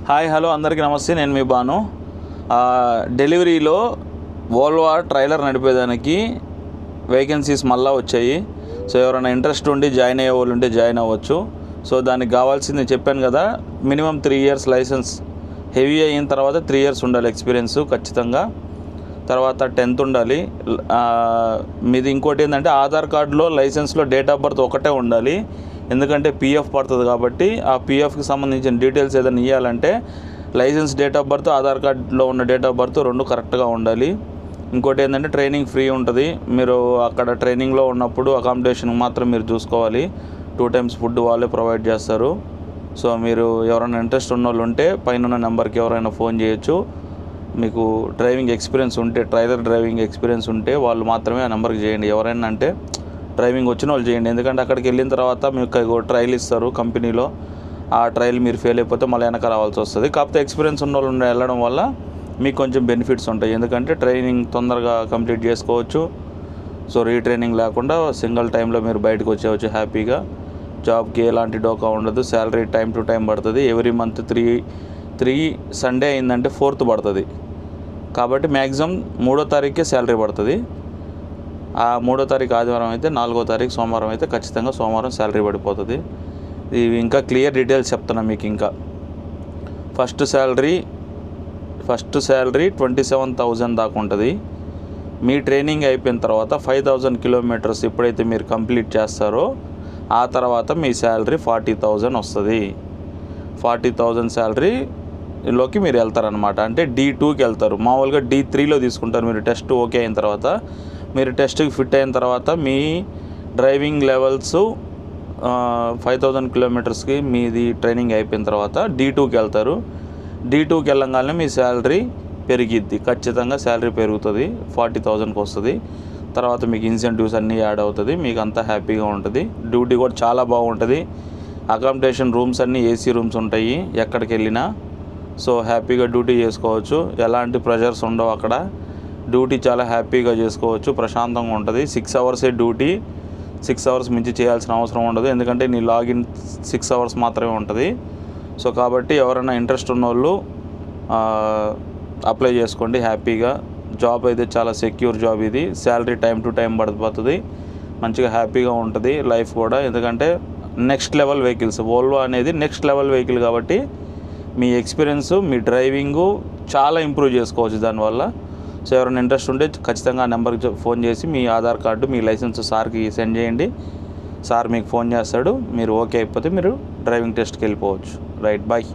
Hi hello అందరికీ నమస్తే. నేను మీ బాను. డెలివరీలో వోల్వో ట్రైలర్ నడిపేదానికి వేకెన్సీస్ మళ్ళీ వచ్చాయి. సో ఎవరైనా ఇంట్రెస్ట్ ఉండి జాయిన్ అయ్యే వాళ్ళు ఉంటే జాయిన్ అవ్వచ్చు. సో దానికి కావాల్సింది చెప్పాను కదా, మినిమం 3 years లైసెన్స్, హెవీ అయిన తర్వాత 3 years ఉండాలి ఎక్స్పీరియన్స్ ఖచ్చితంగా. తర్వాత 10th ఉండాలి. మీది ఇంకోటి ఏంటంటే ఆధార్ కార్డులో లైసెన్స్లో డేట్ ఆఫ్ బర్త్ ఒకటే ఉండాలి. ఎందుకంటే పిఎఫ్ పడుతుంది కాబట్టి ఆ పిఎఫ్కి సంబంధించిన డీటెయిల్స్ ఏదైనా ఇవ్వాలంటే license date of birth, Aadhaar కార్డులో ఉన్న డేట్ ఆఫ్ బర్త్ 2 కరెక్ట్గా ఉండాలి. ఇంకోటి ఏంటంటే ట్రైనింగ్ ఫ్రీ ఉంటుంది. మీరు అక్కడ ట్రైనింగ్లో ఉన్నప్పుడు అకామిడేషన్ మాత్రం మీరు చూసుకోవాలి. 2 times ఫుడ్ వాళ్ళే ప్రొవైడ్ చేస్తారు. సో మీరు ఎవరైనా ఇంట్రెస్ట్ ఉన్న వాళ్ళు ఉంటే పైన నెంబర్కి ఎవరైనా ఫోన్ చేయొచ్చు. మీకు డ్రైవింగ్ ఎక్స్పీరియన్స్ ఉంటే, ట్రైలర్ డ్రైవింగ్ ఎక్స్పీరియన్స్ ఉంటే వాళ్ళు మాత్రమే ఆ నెంబర్కి చేయండి. ఎవరైనా అంటే డ్రైవింగ్ వచ్చిన వాళ్ళు చేయండి. ఎందుకంటే అక్కడికి వెళ్ళిన తర్వాత మీకు ట్రయల్ ఇస్తారు కంపెనీలో. ఆ ట్రయల్ మీరు ఫెయిల్ అయిపోతే మళ్ళీ వెనక రావాల్సి వస్తుంది. కాకపోతే ఎక్స్పీరియన్స్ ఉన్న వాళ్ళు వెళ్ళడం వల్ల మీకు కొంచెం బెనిఫిట్స్ ఉంటాయి. ఎందుకంటే ట్రైనింగ్ తొందరగా కంప్లీట్ చేసుకోవచ్చు. సో రీట్రైనింగ్ లేకుండా సింగిల్ టైంలో మీరు బయటకు వచ్చేవచ్చు హ్యాపీగా. జాబ్కి ఎలాంటి డోకా ఉండదు. శాలరీ టైం టు టైం పడుతుంది. ఎవ్రీ మంత్ 3 సండే అయిందంటే 4th పడుతుంది. కాబట్టి మ్యాక్సిమం 3వ తారీఖుకే శాలరీ పడుతుంది. ఆ 3వ తారీఖు ఆదివారం అయితే 4వ తారీఖు సోమవారం అయితే ఖచ్చితంగా సోమవారం శాలరీ పడిపోతుంది. ఇవి ఇంకా క్లియర్ డీటెయిల్స్ చెప్తున్నా మీకు. ఇంకా ఫస్ట్ శాలరీ 27,000 దాకా ఉంటుంది. మీ ట్రైనింగ్ అయిపోయిన తర్వాత 5,000 kilometers ఎప్పుడైతే మీరు కంప్లీట్ చేస్తారో ఆ తర్వాత మీ శాలరీ 40,000 వస్తుంది. 40,000 శాలరీలోకి మీరు వెళ్తారనమాట. అంటే D2కి వెళ్తారు. మామూలుగా D3లో తీసుకుంటారు. మీరు టెస్ట్ ఓకే అయిన తర్వాత, మీరు టెస్ట్కి ఫిట్ అయిన తర్వాత మీ డ్రైవింగ్ లెవెల్స్ 5,000 kilometersకి మీది ట్రైనింగ్ అయిపోయిన తర్వాత D2కి వెళ్తారు. D2కి వెళ్ళగానే మీ శాలరీ పెరిగిద్ది. ఖచ్చితంగా శాలరీ పెరుగుతుంది. 40,000కి వస్తుంది. తర్వాత మీకు ఇన్సెంటివ్స్ అన్నీ యాడ్ అవుతుంది. మీకు అంతా హ్యాపీగా ఉంటుంది. డ్యూటీ కూడా చాలా బాగుంటుంది. అకామిడేషన్ రూమ్స్ అన్నీ ఏసీ రూమ్స్ ఉంటాయి ఎక్కడికి వెళ్ళినా. సో హ్యాపీగా డ్యూటీ చేసుకోవచ్చు. ఎలాంటి ప్రెషర్స్ ఉండవు అక్కడ. డ్యూటీ చాలా హ్యాపీగా చేసుకోవచ్చు. ప్రశాంతంగా ఉంటుంది. 6 hours డ్యూటీ. 6 hours మించి చేయాల్సిన అవసరం ఉండదు. ఎందుకంటే నీ లాగిన్ 6 hours మాత్రమే ఉంటుంది. సో కాబట్టి ఎవరైనా ఇంట్రెస్ట్ ఉన్న వాళ్ళు అప్లై చేసుకోండి హ్యాపీగా. జాబ్ అయితే చాలా సెక్యూర్ జాబ్ ఇది. శాలరీ టైం టు టైం పడిపోతుంది. మంచిగా హ్యాపీగా ఉంటుంది లైఫ్ కూడా. ఎందుకంటే నెక్స్ట్ లెవెల్ వెహికల్స్, వోల్వో అనేది నెక్స్ట్ లెవెల్ వెహికల్ కాబట్టి మీ ఎక్స్పీరియన్స్, మీ డ్రైవింగు చాలా ఇంప్రూవ్ చేసుకోవచ్చు దానివల్ల. సో ఎవరైనా ఇంట్రెస్ట్ ఉంటే ఖచ్చితంగా ఆ నెంబర్కి ఫోన్ చేసి మీ ఆధార్ కార్డు, మీ లైసెన్స్ సార్కి సెండ్ చేయండి. సార్ మీకు ఫోన్ చేస్తాడు. మీరు ఓకే అయిపోతే మీరు డ్రైవింగ్ టెస్ట్కి వెళ్ళిపోవచ్చు. Right, bye.